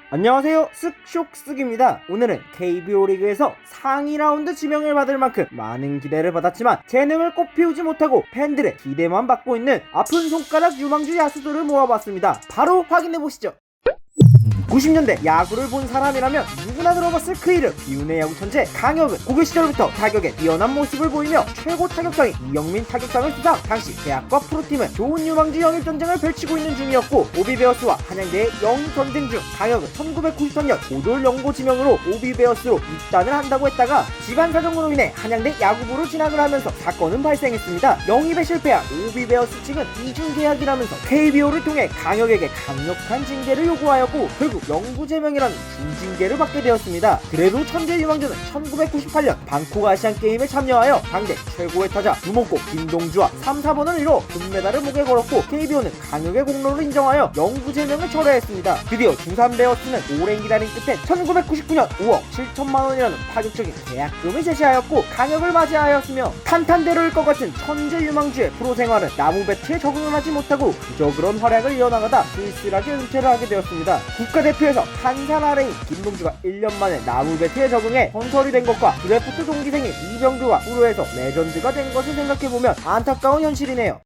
안녕하세요, 쓱쇼쓱입니다. 오늘은 KBO 리그에서 상위 라운드 지명을 받을 만큼 많은 기대를 받았지만 재능을 꼭 피우지 못하고 팬들의 기대만 받고 있는 아픈 손가락 유망주 야수들을 모아봤습니다. 바로 확인해보시죠. 90년대 야구를 본 사람이라면 누구나 들어봤을 그 이름, 비운의 야구 천재 강혁은 고교 시절부터 타격에 뛰어난 모습을 보이며 최고 타격상인 이영민 타격상을 수상. 당시 대학과 프로팀은 좋은 유망주 영입 전쟁을 펼치고 있는 중이었고, 오비베어스와 한양대의 영입 전쟁 중 강혁은 1993년 고졸 연고 지명으로 오비베어스로 입단을 한다고 했다가 집안 사정으로 인해 한양대 야구부로 진학을 하면서 사건은 발생했습니다. 영입에 실패한 오비베어스 측은 이중 계약이라면서 KBO를 통해 강혁에게 강력한 징계를 요구하였고 결국 영구 제명이라는 중징계를 받게 되었습니다. 그래도 천재 유망주는 1998년 방콕 아시안 게임에 참여하여 당대 최고의 타자 두목고 김동주와 3, 4번을 이뤄 금메달을 목에 걸었고, KBO는 강혁의 공로를 인정하여 영구 제명을 철회했습니다. 드디어 두산 베어스는 오랜 기다림 끝에 1999년 5억 7천만 원이라는 파격적인 계약금을 제시하였고 강혁을 맞이하였으며, 탄탄대로일 것 같은 천재 유망주의 프로 생활은 나무 배트에 적응을 하지 못하고 그저 그런 활약을 이어나가다 쓸쓸하게 은퇴를 하게 되었습니다. 국가대표에서 한산 아래인 김동주가 1년 만에 나무 배트에 적응해 건설이 된 것과 드래프트 동기생인 이병규가 프로에서 레전드가 된 것을 생각해보면 안타까운 현실이네요.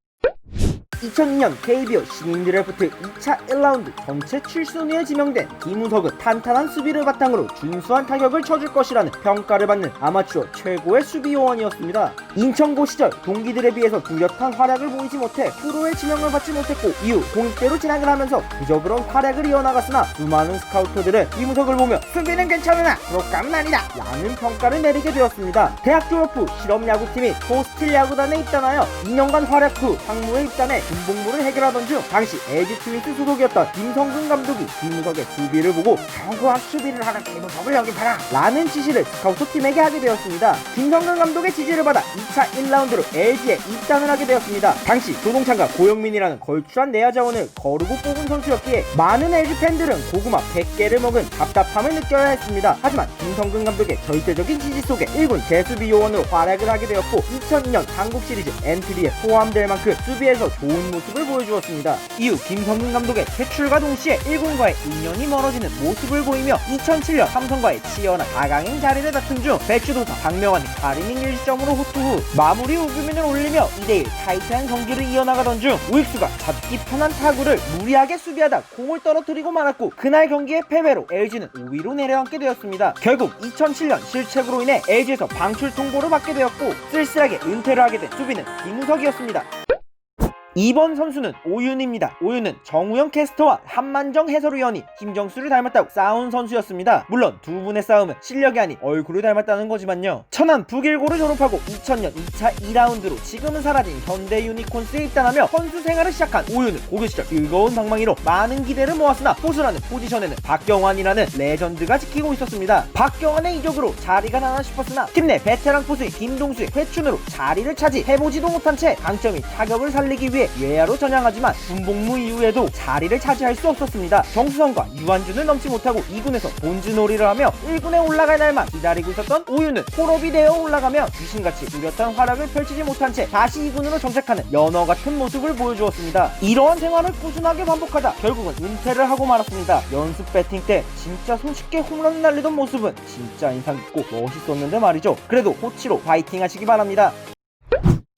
2002년 KBO 신인 드래프트 2차 1라운드 전체 7순위에 지명된 김우석은 탄탄한 수비를 바탕으로 준수한 타격을 쳐줄 것이라는 평가를 받는 아마추어 최고의 수비 요원이었습니다. 인천고 시절 동기들에 비해서 뚜렷한 활약을 보이지 못해 프로의 지명을 받지 못했고, 이후 공익대로 진학을 하면서 그저 그런 활약을 이어나갔으나 수많은 스카우터들은 김우석을 보며 수비는 괜찮으나 프로감은 아니다 라는 평가를 내리게 되었습니다. 대학 졸업 후 실업야구팀인 포스틸 야구단에 입단하여 2년간 활약 후 상무에 입단해 군복무를 해결하던 중 당시 LG 트윈스 소속이었던 김성근 감독이 김우석의 수비를 보고 견고한 수비를 하는 김우석을 영입하라 라는 지시를 스카우트 팀에게 하게 되었습니다. 김성근 감독의 지지를 받아 2차 1라운드로 LG에 입단을 하게 되었습니다. 당시 조동찬과 고영민이라는 걸출한 내야 자원을 거르고 뽑은 선수였기에 많은 LG 팬들은 고구마 100개를 먹은 답답함을 느껴야 했습니다. 하지만 김성근 감독의 절대적인 지지 속에 1군 대수비 요원으로 활약을 하게 되었고, 2002년 한국 시리즈 엔트리에 포함될 만큼 수비에서 좋은 모습을 보여주었습니다. 이후 김성근 감독의 퇴출과 동시에 1군과의 인연이 멀어지는 모습을 보이며 2007년 삼성과의 치열한 4강행 자리를 다툰 중 배추도사 박명환이 가리닝 1점으로 호투 후 마무리 우규민을 올리며 2대1 타이트한 경기를 이어나가던 중 우익수가 잡기 편한 타구를 무리하게 수비하다 공을 떨어뜨리고 말았고, 그날 경기의 패배로 LG는 5위로 내려앉게 되었습니다. 결국 2007년 실책으로 인해 LG에서 방출 통보를 받게 되었고 쓸쓸하게 은퇴를 하게 된 수비는 김우석이었습니다. 2번 선수는 오윤입니다. 오윤은 정우영 캐스터와 한만정 해설위원이 김정수를 닮았다고 싸운 선수였습니다. 물론 두 분의 싸움은 실력이 아닌 얼굴을 닮았다는 거지만요. 천안 북일고를 졸업하고 2000년 2차 2라운드로 지금은 사라진 현대 유니콘스에 입단하며 선수 생활을 시작한 오윤은 고교 시절 즐거운 방망이로 많은 기대를 모았으나 포수라는 포지션에는 박경환이라는 레전드가 지키고 있었습니다. 박경환의 이적으로 자리가 나나 싶었으나 팀 내 베테랑 포수인 김동수의 회춘으로 자리를 차지해보지도 못한 채 강점인 타격을 살리기 위해 외야로 전향하지만 군복무 이후에도 자리를 차지할 수 없었습니다. 정수성과 유한준을 넘지 못하고 2군에서 본즈놀이를 하며 1군에 올라갈 날만 기다리고 있었던 오윤은 홀업이 되어 올라가며 귀신같이 뚜렷한 활약을 펼치지 못한 채 다시 2군으로 정착하는 연어 같은 모습을 보여주었습니다. 이러한 생활을 꾸준하게 반복하다 결국은 은퇴를 하고 말았습니다. 연습 배팅 때 진짜 손쉽게 홈런을 날리던 모습은 진짜 인상 깊고 멋있었는데 말이죠. 그래도 코치로 파이팅 하시기 바랍니다.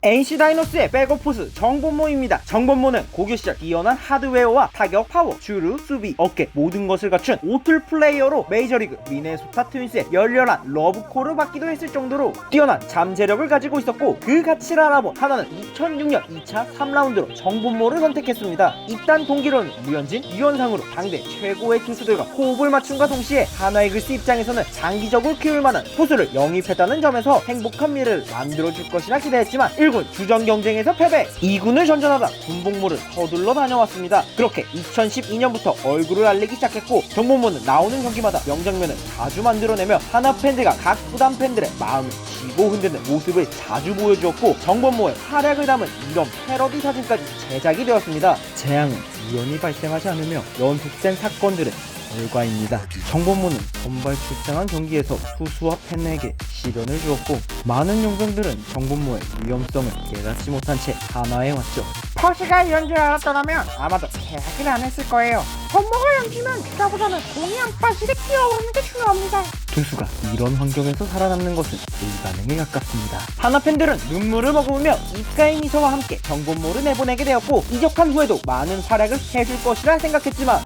NC 다이노스의 백업 포수 정본모입니다. 정본모는 고교 시절 뛰어난 하드웨어와 타격, 파워, 주루, 수비, 어깨 모든 것을 갖춘 오툴 플레이어로 메이저리그 미네소타 트윈스의 열렬한 러브콜을 받기도 했을 정도로 뛰어난 잠재력을 가지고 있었고, 그 가치를 알아본 하나는 2006년 2차 3라운드로 정본모를 선택했습니다. 입단 동기로는 류현진, 유현상으로 당대 최고의 투수들과 호흡을 맞춤과 동시에 하나이글스 입장에서는 장기적으로 키울 만한 포수를 영입했다는 점에서 행복한 미래를 만들어줄 것이라 기대했지만 1군 주전 경쟁에서 패배, 2군을 전전하다 군복무를 서둘러 다녀왔습니다. 그렇게 2012년부터 얼굴을 알리기 시작했고, 정본모는 나오는 경기마다 명장면을 자주 만들어내며 하나 팬들과 각 구단 팬들의 마음을 쥐고 흔드는 모습을 자주 보여주었고, 정본모의 활약을 담은 이런 패러디 사진까지 제작이 되었습니다. 재앙은 우연히 발생하지 않으며 연속된 사건들의 결과입니다. 정본모는 선발 출장한 경기에서 투수와 팬에게 시련을 주었고, 많은 용병들은 정본모의 위험성을 깨닫지 못한 채 하나에 왔죠. 허시가 이런 줄 알았더라면 아마도 계약을 안 했을 거예요. 업무가 양지면 주자보다는 공이 안 빠지게 뛰어오르는 게 중요합니다. 투수가 이런 환경에서 살아남는 것은 불가능에 가깝습니다. 하나 팬들은 눈물을 머금으며 입가의 미소와 함께 정본모를 내보내게 되었고, 이적한 후에도 많은 활약을 해줄 것이라 생각했지만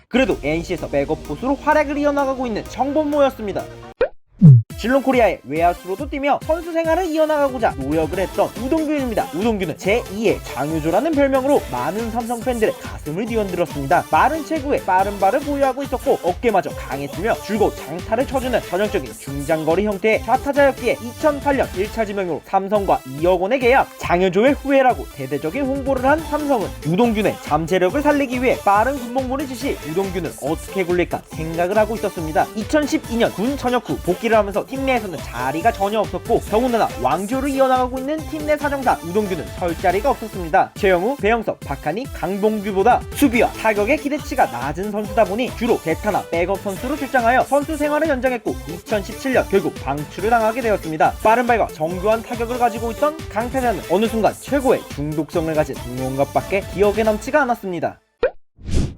그래도 NC에서 백업 포수로 활약을 이어나가고 있는 정본모였습니다. 실론코리아의 외야수로도 뛰며 선수 생활을 이어나가고자 노력을 했던 우동균입니다. 우동균은 제2의 장유조라는 별명으로 많은 삼성 팬들의 가슴을 뒤흔들었습니다. 마른 체구에 빠른 발을 보유하고 있었고 어깨마저 강했으며 줄곧 장타를 쳐주는 전형적인 중장거리 형태의 좌타자였기에 2008년 1차 지명으로 삼성과 2억 원의 계약, 장유조의 후예라고 대대적인 홍보를 한 삼성은 우동균의 잠재력을 살리기 위해 빠른 군복무를 지시 우동균을 어떻게 굴릴까 생각을 하고 있었습니다. 2012년 군 전역 후 복귀를 하면서 팀 내에서는 자리가 전혀 없었고, 더군다나 왕조를 이어나가고 있는 팀 내 사정상 우동균은 설 자리가 없었습니다. 최영우, 배영석, 박한희, 강봉규보다 수비와 타격의 기대치가 낮은 선수다 보니 주로 대타나 백업 선수로 출장하여 선수 생활을 연장했고 2017년 결국 방출을 당하게 되었습니다. 빠른 발과 정교한 타격을 가지고 있던 강타자는 어느 순간 최고의 중독성을 가진 응원가밖에 기억에 남지가 않았습니다.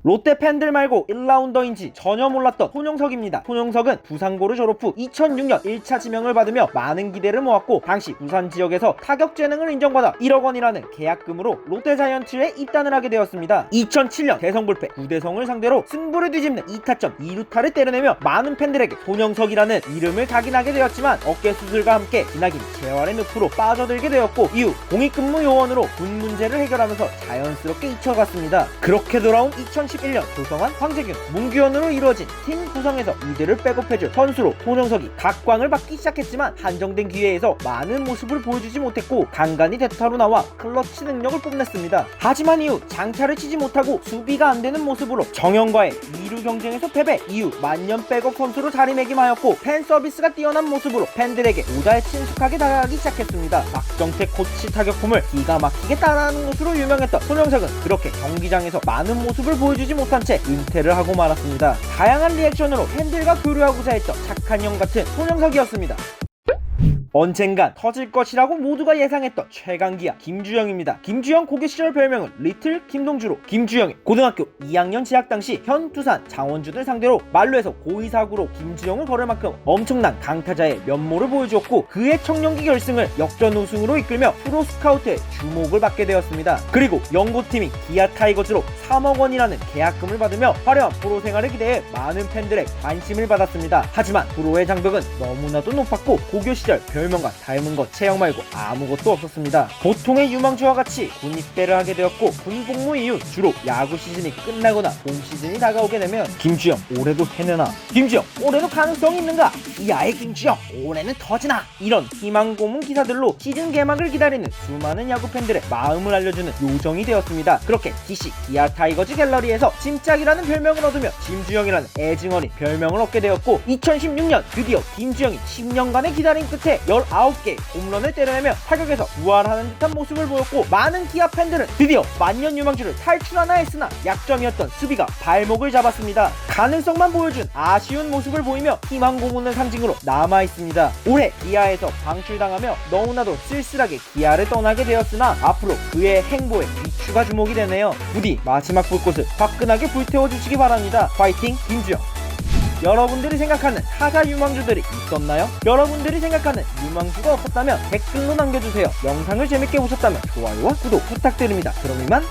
롯데 팬들 말고 1라운더인지 전혀 몰랐던 손영석입니다. 손영석은 부상고를 졸업 후 2006년 1차 지명을 받으며 많은 기대를 모았고, 당시 부산 지역에서 타격 재능을 인정받아 1억 원이라는 계약금으로 롯데 자이언츠에 입단을 하게 되었습니다. 2007년 대성 불패 구대성을 상대로 승부를 뒤집는 2타점 2루타를 때려내며 많은 팬들에게 손영석이라는 이름을 각인하게 되었지만 어깨 수술과 함께 기나긴 재활의 늪으로 빠져들게 되었고, 이후 공익근무 요원으로 군 문제를 해결하면서 자연스럽게 잊혀갔습니다. 그렇게 돌아온 2011년 조성환, 황재균, 문규현으로 이루어진 팀 구성에서 이들을 백업해줄 선수로 손영석이 각광을 받기 시작했지만 한정된 기회에서 많은 모습을 보여주지 못했고 간간히 대타로 나와 클러치 능력을 뽐냈습니다. 하지만 이후 장타를 치지 못하고 수비가 안되는 모습으로 정현과의 2루 경쟁에서 패배, 이후 만년 백업 선수로 자리매김하였고 팬 서비스가 뛰어난 모습으로 팬들에게 보다 친숙하게 다가가기 시작했습니다. 박정택 코치 타격폼을 기가 막히게 따라하는 것으로 유명했던 손영석은 그렇게 경기장에서 많은 모습을 보여주지 못한 채 은퇴를 하고 말았습니다. 다양한 리액션으로 팬들과 교류하고자 했던 착한 형 같은 손영석이었습니다. 언젠간 터질 것이라고 모두가 예상했던 최강기아 김주영입니다. 김주영 고교 시절 별명은 리틀 김동주로, 김주영이 고등학교 2학년 재학 당시 현 두산 장원준을 상대로 만루에서 고의사구로 김주영을 걸을 만큼 엄청난 강타자의 면모를 보여주었고, 그의 청년기 결승을 역전 우승으로 이끌며 프로 스카우트의 주목을 받게 되었습니다. 그리고 연고팀인 기아 타이거즈로 3억 원이라는 계약금을 받으며 화려한 프로 생활을 기대해 많은 팬들의 관심을 받았습니다. 하지만 프로의 장벽은 너무나도 높았고 고교 시절 별명과 닮은 것 체형 말고 아무것도 없었습니다. 보통의 유망주와 같이 군 입대를 하게 되었고, 군 복무 이후 주로 야구 시즌이 끝나거나 봄 시즌이 다가오게 되면 김주영 올해도 해내나, 김주영 올해도 가능성이 있는가, 이 아이 김주영 올해는 터지나, 이런 희망 고문 기사들로 시즌 개막을 기다리는 수많은 야구 팬들의 마음을 알려주는 요정이 되었습니다. 그렇게 DC 기아 타이거즈 갤러리에서 짐짝이라는 별명을 얻으며 김주영이라는 애증어린 별명을 얻게 되었고, 2016년 드디어 김주영이 10년간의 기다림 끝에 19개 홈런을 때려내며 타격에서 부활하는 듯한 모습을 보였고, 많은 기아 팬들은 드디어 만년 유망주를 탈출하나 했으나 약점이었던 수비가 발목을 잡았습니다. 가능성만 보여준 아쉬운 모습을 보이며 희망 고문의 상징으로 남아있습니다. 올해 기아에서 방출당하며 너무나도 쓸쓸하게 기아를 떠나게 되었으나 앞으로 그의 행보에 비추가 주목이 되네요. 부디 마지막 불꽃을 화끈하게 불태워주시기 바랍니다. 파이팅 김주영. 여러분들이 생각하는 타자 유망주들이 있었나요? 여러분들이 생각하는 유망주가 없었다면 댓글로 남겨주세요. 영상을 재밌게 보셨다면 좋아요와 구독 부탁드립니다. 그럼 이만